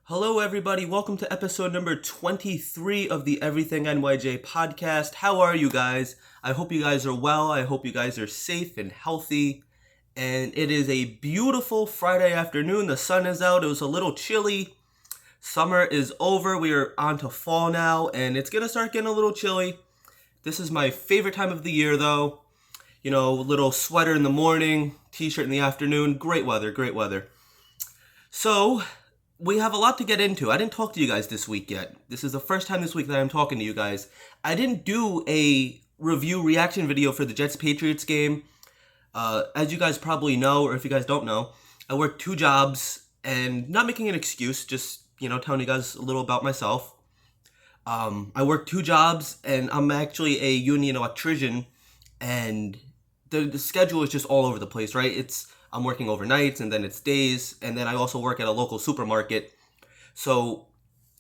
Hello, everybody. Welcome to episode number 23 of the Everything NYJ podcast. How are you guys? I hope you guys are well. I hope you guys are safe and healthy. And it is a beautiful Friday afternoon. The sun is out. It was a little chilly. Summer is over. We are on to fall now, and it's going to start getting a little chilly. This is my favorite time of the year, though. You know, little sweater in the morning, t-shirt in the afternoon. Great weather, great weather. So, we have a lot to get into. I didn't talk to you guys this week yet. This is the first time this week that I'm talking to you guys. I didn't do a review reaction video for the Jets-Patriots game. As you guys probably know, or if you guys don't know, I work two jobs, and not making an excuse, just, telling you guys a little about myself. I work two jobs, and I'm actually a union electrician, and the schedule is just all over the place, right? I'm working overnights, and then it's days, and then I also work at a local supermarket. So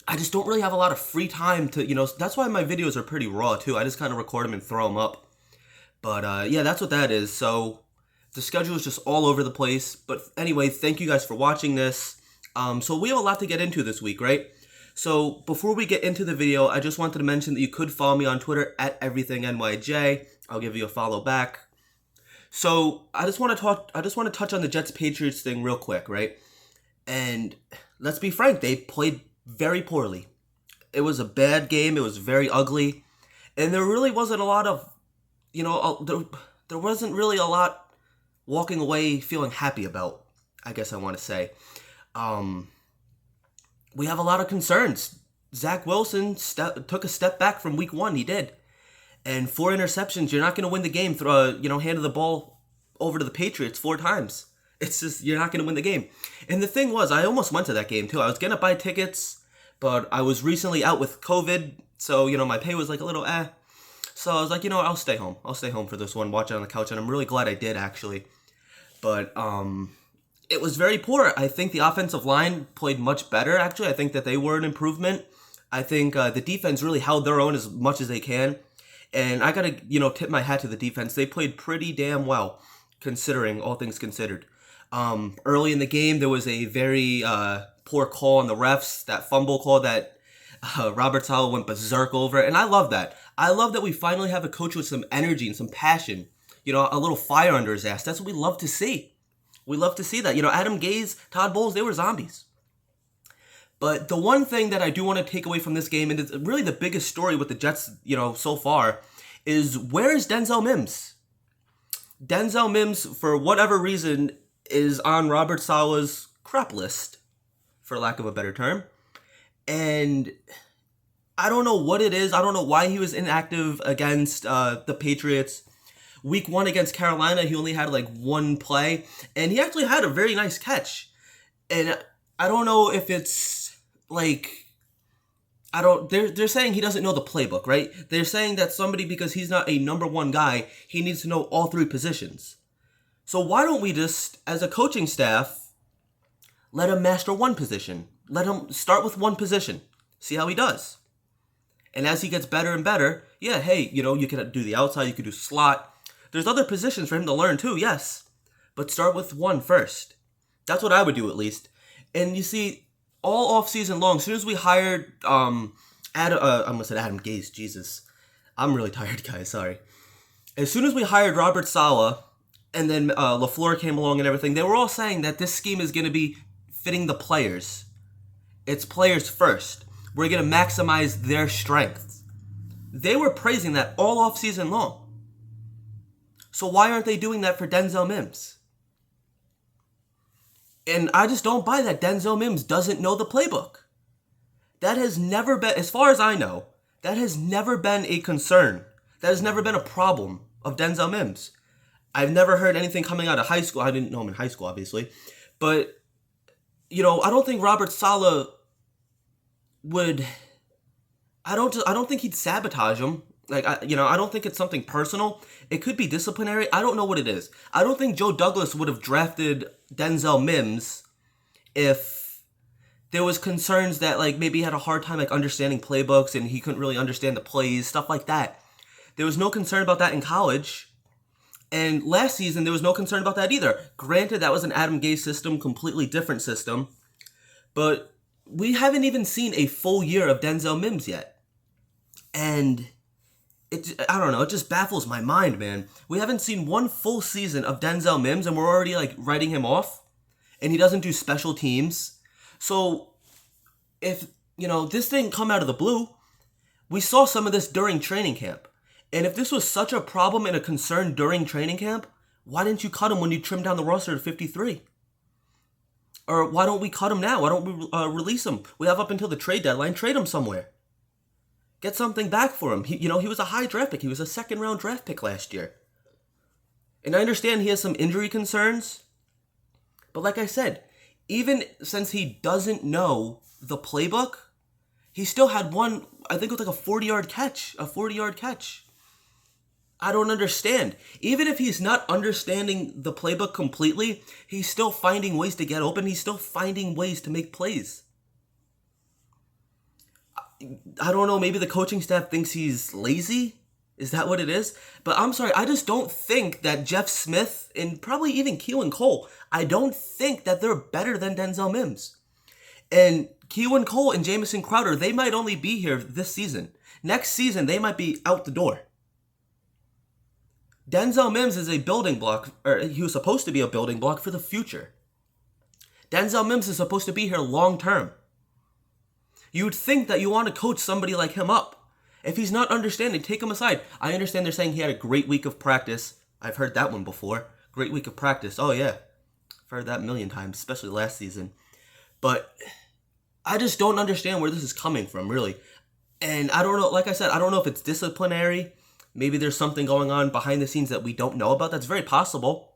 I just don't really have a lot of free time to, that's why my videos are pretty raw too. I just kind of record them and throw them up. But yeah, that's what that is. So the schedule is just all over the place. But anyway, thank you guys for watching this. So we have a lot to get into this week, right? So before we get into the video, I just wanted to mention that you could follow me on Twitter at everythingnyj. I'll give you a follow back. So I just want to touch on the Jets-Patriots thing real quick, right? And let's be frank, they played very poorly. It was a bad game. It was very ugly, and there really wasn't a lot of, there wasn't really a lot walking away feeling happy about. I guess I want to say, we have a lot of concerns. Zach Wilson took a step back from week one. He did. And 4 interceptions, you're not going to win the game. Handed the ball over to the Patriots 4 times. It's just, you're not going to win the game. And the thing was, I almost went to that game too. I was going to buy tickets, but I was recently out with COVID. So, my pay was like a little So I was like, I'll stay home. I'll stay home for this one, watch it on the couch. And I'm really glad I did, actually. But it was very poor. I think the offensive line played much better, actually. I think that they were an improvement. I think the defense really held their own as much as they can. And I gotta, tip my hat to the defense. They played pretty damn well, considering all things considered. Early in the game, there was a very poor call on the refs, that fumble call that Robert Saleh went berserk over. And I love that. I love that we finally have a coach with some energy and some passion. A little fire under his ass. That's what we love to see. We love to see that. Adam Gase, Todd Bowles, they were zombies. But the one thing that I do want to take away from this game, and it's really the biggest story with the Jets, so far, is where is Denzel Mims? Denzel Mims, for whatever reason, is on Robert Saleh's crap list, for lack of a better term. And I don't know what it is. I don't know why he was inactive against the Patriots. Week 1 against Carolina, he only had like one play, and he actually had a very nice catch. And I don't know if it's they're saying he doesn't know the playbook, right? They're saying that because he's not a number one guy, he needs to know all 3 positions. So why don't we just, as a coaching staff, let him master one position? Let him start with one position. See how he does. And as he gets better and better, yeah, hey, you can do the outside, you can do slot. There's other positions for him to learn too, yes. But start with one first. That's what I would do, at least. And you see, all off season long, as soon as we hired I almost said Adam Gase, Jesus. I'm really tired, guys, sorry. As soon as we hired Robert Saleh, and then LaFleur came along and everything, they were all saying that this scheme is going to be fitting the players. It's players first. We're going to maximize their strengths. They were praising that all off season long. So why aren't they doing that for Denzel Mims? And I just don't buy that Denzel Mims doesn't know the playbook. That has never been, as far as I know, that has never been a concern. That has never been a problem of Denzel Mims. I've never heard anything coming out of high school. I didn't know him in high school, obviously. But, I don't think Robert Saleh would, I don't think he'd sabotage him. I don't think it's something personal. It could be disciplinary. I don't know what it is. I don't think Joe Douglas would have drafted Denzel Mims if there was concerns that maybe he had a hard time understanding playbooks and he couldn't really understand the plays, stuff like that. There was no concern about that in college. And last season, there was no concern about that either. Granted, that was an Adam Gase system, completely different system. But we haven't even seen a full year of Denzel Mims yet. And I don't know, it just baffles my mind, man. We haven't seen one full season of Denzel Mims and we're already like writing him off. And he doesn't do special teams. So if, this didn't come out of the blue, we saw some of this during training camp. And if this was such a problem and a concern during training camp, why didn't you cut him when you trimmed down the roster to 53? Or why don't we cut him now? Why don't we release him? We have up until the trade deadline. Trade him somewhere. Get something back for him. He was a high draft pick. He was a second-round draft pick last year. And I understand he has some injury concerns. But like I said, even since he doesn't know the playbook, he still had one, I think it was like a 40-yard catch. A 40-yard catch. I don't understand. Even if he's not understanding the playbook completely, he's still finding ways to get open. He's still finding ways to make plays. I don't know, maybe the coaching staff thinks he's lazy? Is that what it is? But I'm sorry, I just don't think that Jeff Smith and probably even Keelan Cole, I don't think that they're better than Denzel Mims. And Keelan Cole and Jamison Crowder, they might only be here this season. Next season, they might be out the door. Denzel Mims is a building block, or he was supposed to be a building block for the future. Denzel Mims is supposed to be here long term. You would think that you want to coach somebody like him up. If he's not understanding, take him aside. I understand they're saying he had a great week of practice. I've heard that one before. Great week of practice. Oh yeah. I've heard that a million times, especially last season. But I just don't understand where this is coming from, really. And I don't know, like I said, I don't know if it's disciplinary. Maybe there's something going on behind the scenes that we don't know about. That's very possible.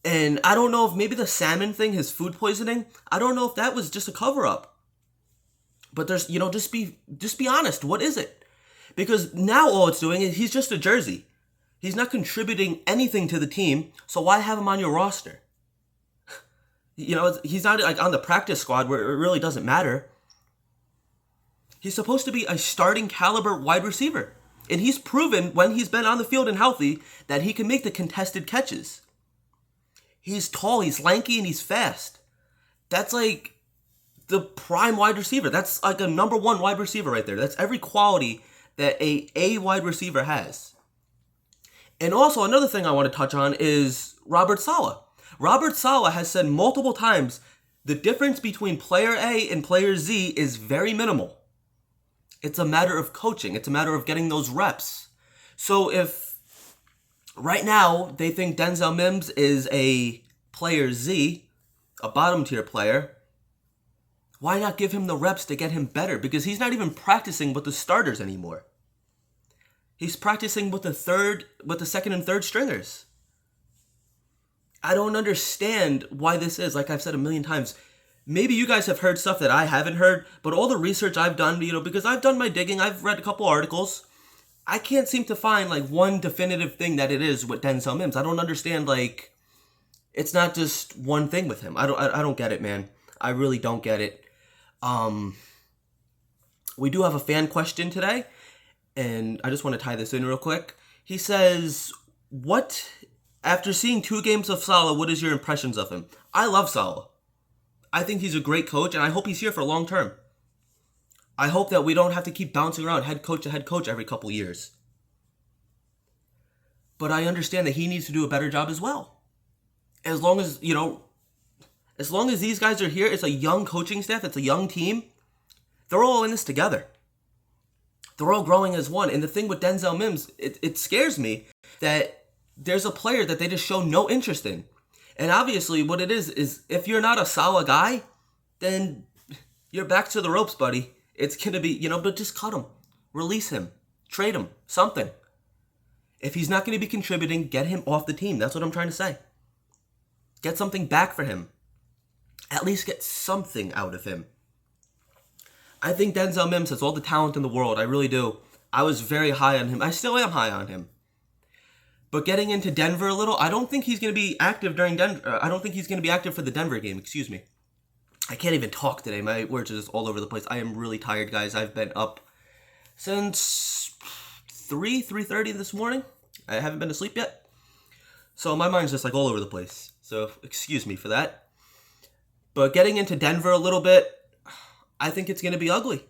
And I don't know if maybe the salmon thing, his food poisoning, I don't know if that was just a cover-up. But there's, just be honest. What is it? Because now all it's doing is he's just a jersey. He's not contributing anything to the team, so why have him on your roster? He's not like on the practice squad where it really doesn't matter. He's supposed to be a starting caliber wide receiver. And he's proven when he's been on the field and healthy that he can make the contested catches. He's tall, he's lanky, and he's fast. That's like the prime wide receiver. That's like a number one wide receiver right there. That's every quality that a wide receiver has. And also another thing I want to touch on is Robert Saleh. Robert Saleh has said multiple times the difference between player A and player Z is very minimal. It's a matter of coaching. It's a matter of getting those reps. So if right now they think Denzel Mims is a player Z, a bottom tier player, why not give him the reps to get him better? Because he's not even practicing with the starters anymore. He's practicing with the second and third stringers. I don't understand why this is. Like I've said a million times, maybe you guys have heard stuff that I haven't heard, but all the research I've done, because I've done my digging, I've read a couple articles, I can't seem to find like one definitive thing that it is with Denzel Mims. I don't understand, like, it's not just one thing with him. I don't get it, man. I really don't get it. We do have a fan question today, and I just want to tie this in real quick. He says, after seeing 2 games of Saleh, what is your impressions of him? I love Saleh. I think he's a great coach, and I hope he's here for long term. I hope that we don't have to keep bouncing around head coach to head coach every couple years. But I understand that he needs to do a better job as well. As long as these guys are here, it's a young coaching staff, it's a young team. They're all in this together. They're all growing as one. And the thing with Denzel Mims, it scares me that there's a player that they just show no interest in. And obviously what it is if you're not a Saleh guy, then you're back to the ropes, buddy. It's going to be, but just cut him. Release him. Trade him. Something. If he's not going to be contributing, get him off the team. That's what I'm trying to say. Get something back for him. At least get something out of him. I think Denzel Mims has all the talent in the world. I really do. I was very high on him. I still am high on him. But getting into Denver a little, I don't think he's going to be active during Denver. I don't think he's going to be active for the Denver game. Excuse me. I can't even talk today. My words are just all over the place. I am really tired, guys. I've been up since 3:30 this morning. I haven't been to sleep yet. So my mind's just like all over the place. So excuse me for that. But getting into Denver a little bit, I think it's going to be ugly.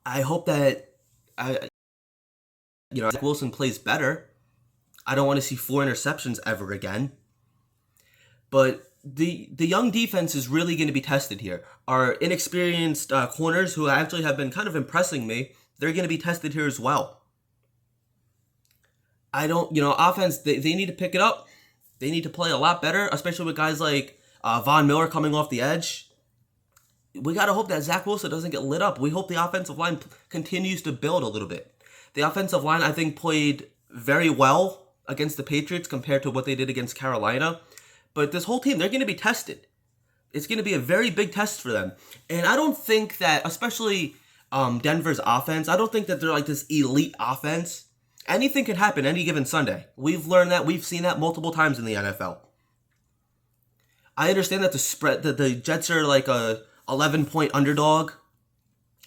I hope that Zach Wilson plays better. I don't want to see 4 interceptions ever again. But the young defense is really going to be tested here. Our inexperienced corners, who actually have been kind of impressing me, they're going to be tested here as well. Offense, they need to pick it up. They need to play a lot better, especially with guys like Von Miller coming off the edge. We got to hope that Zach Wilson doesn't get lit up. We hope the offensive line continues to build a little bit. The offensive line, I think, played very well against the Patriots compared to what they did against Carolina. But this whole team, they're going to be tested. It's going to be a very big test for them. And I don't think that, especially Denver's offense, I don't think that they're like this elite offense. Anything can happen any given Sunday. We've learned that. We've seen that multiple times in the NFL. I understand that the Jets are like a 11-point underdog.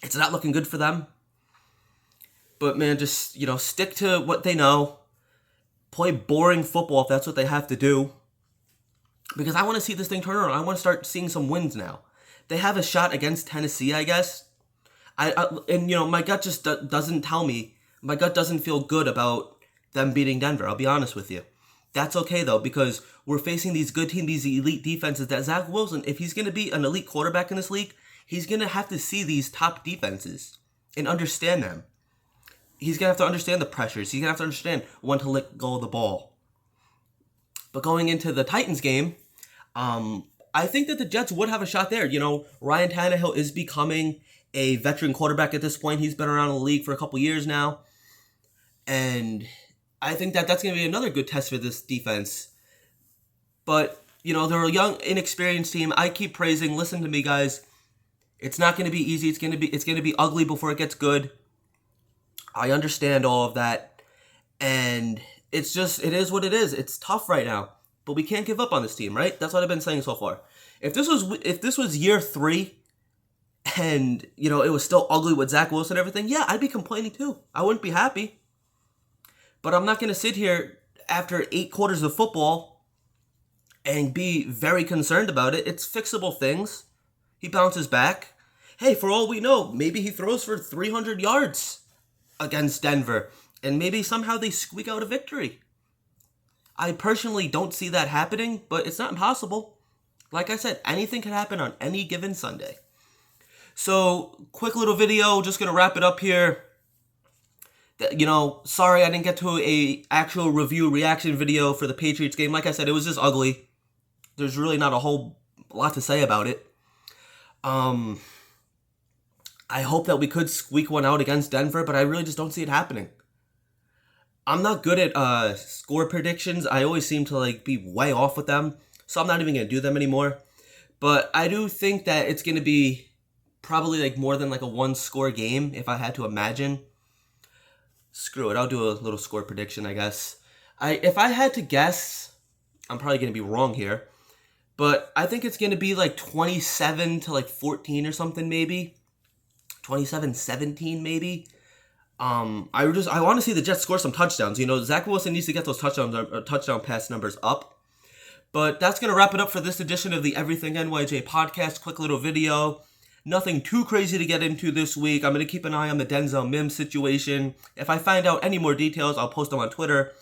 It's not looking good for them. But man, just, stick to what they know. Play boring football if that's what they have to do. Because I want to see this thing turn around. I want to start seeing some wins now. They have a shot against Tennessee, I guess. My gut just doesn't tell me. My gut doesn't feel good about them beating Denver. I'll be honest with you. That's okay, though, because we're facing these good teams, these elite defenses that Zach Wilson, if he's going to be an elite quarterback in this league, he's going to have to see these top defenses and understand them. He's going to have to understand the pressures. He's going to have to understand when to let go of the ball. But going into the Titans game, I think that the Jets would have a shot there. Ryan Tannehill is becoming a veteran quarterback at this point. He's been around the league for a couple years now. And I think that that's going to be another good test for this defense. But, they're a young, inexperienced team. I keep praising. Listen to me, guys. It's not going to be easy. It's going to be ugly before it gets good. I understand all of that. And it is what it is. It's tough right now. But we can't give up on this team, right? That's what I've been saying so far. If this was year 3 and, it was still ugly with Zach Wilson and everything, yeah, I'd be complaining too. I wouldn't be happy. But I'm not going to sit here after 8 quarters of football and be very concerned about it. It's fixable things. He bounces back. Hey, for all we know, maybe he throws for 300 yards against Denver. And maybe somehow they squeak out a victory. I personally don't see that happening, but it's not impossible. Like I said, anything can happen on any given Sunday. So, quick little video, just going to wrap it up here. Sorry I didn't get to a actual review reaction video for the Patriots game. Like I said, it was just ugly. There's really not a whole lot to say about it. I hope that we could squeak one out against Denver, but I really just don't see it happening. I'm not good at score predictions. I always seem to be way off with them, so I'm not even going to do them anymore. But I do think that it's going to be probably more than a 1-score game if I had to imagine. Screw it, I'll do a little score prediction, I guess. If I had to guess, I'm probably going to be wrong here, but I think it's going to be 27 to 14 or something, maybe 27-17 maybe. I want to see the Jets score some touchdowns. Zach Wilson needs to get those touchdown pass numbers up. But that's going to wrap it up for this edition of the Everything NYJ podcast. Quick little video. Nothing too crazy to get into this week. I'm going to keep an eye on the Denzel Mims situation. If I find out any more details, I'll post them on Twitter.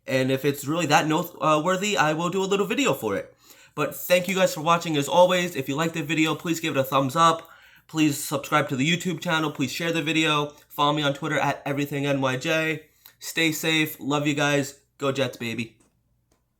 And if it's really that noteworthy, I will do a little video for it. But thank you guys for watching as always. If you liked the video, please give it a thumbs up. Please subscribe to the YouTube channel. Please share the video. Follow me on Twitter at EverythingNYJ. Stay safe. Love you guys. Go Jets, baby.